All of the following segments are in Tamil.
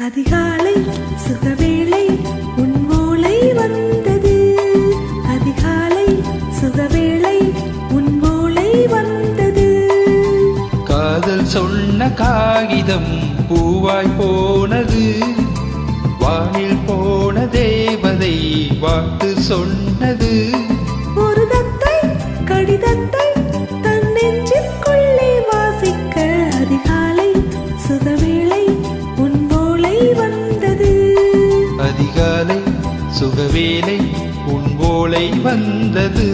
அதிகாலை சுகவேளை உன் ஓலை வந்தது. அதிகாலை சுகவேளை உன் ஓலை வந்தது. காதல் சொன்ன காகிதம் பூவாய் போனது. வானில் போன தேவதை வாழ்த்து சொன்னது. ஒரு தத்தை கடிதத்தை தன் நெஞ்சுக்குள்ளே வாசிக்க அதிகாலை சுகவேளை உன் ஓலை வந்தது. அதிகாலை சுகவேளை உன் ஓலை வந்தது.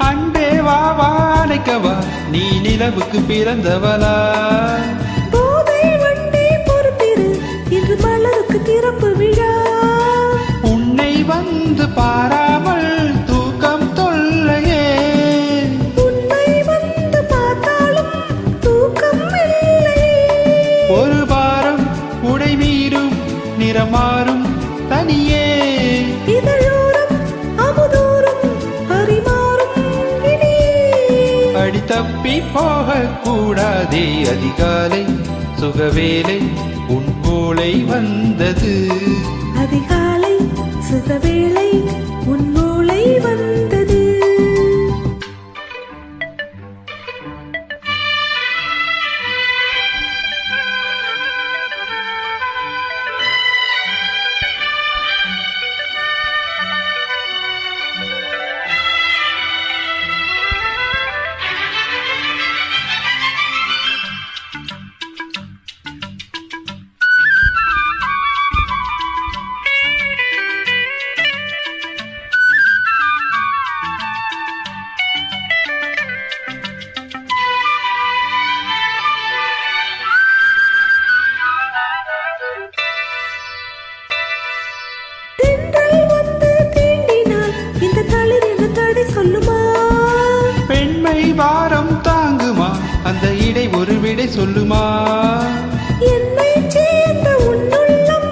அன்பே வா வாழைக்கவா நீ நிலவுக்கு பிறந்தவளா? போதை வண்டி பொறுத்திரு இன்று மலருக்கு திறப்பு விழா. உன்னை வந்து பாராமல் தூக்கம் தொல்லையே. உன்னை வந்து பார்த்தாலும் தூக்கம் இல்லை. ஒரு வாரம் உடை மீறும் நிறமாறும் தனியே. இதழோரம் அமுதோறும் பரிமாறும் இனியே. அடி தப்பி போக கூடாதே. அதிகாலை சுகவேளை உன் ஓலை வந்தது. அதிகாலை சுகவேளை உன் ஓலை வந்தது. பெண்மை வாரம் தாங்குமா? அந்த இடை ஒரு விடை சொல்லுமா? என்னை சேர்ந்த உன்னுள்ளம்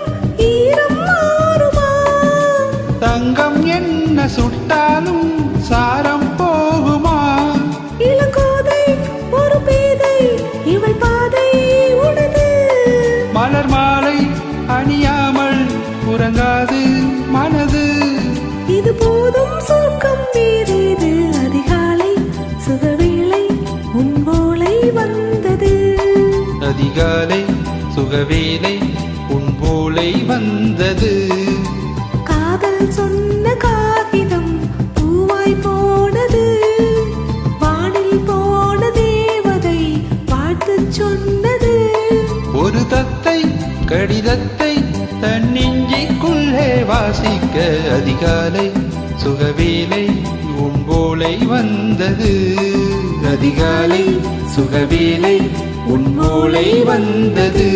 ஈரம் மாறுமா? தங்கம் என்ன சுட்டாலும் சாரம் போகுமா? இளங்கோதை ஒரு பேதை இவள் பாதை உனது. மலர் மாலை அணியாமல் உறங்காது மனது. இது போதும் சொர்க்கம் வேறேது. அதிகாலை சுகவேளை உன் ஓலை வந்தது. அதிகாலை சுகவேளை உன் ஓலை வந்தது. காதல் சொன்ன காகிதம் பூவாய் போனது. வானில் போன தேவதை வாழ்த்து சொன்னது. ஒரு தத்தை கடிதத்தை தன் நெஞ்சுக்குள்ளே வாசிக்க அதிகாலை சுகவேளை உன் ஓலை வந்தது. அதிகாலை சுகவேளை உன் ஓலை வந்தது.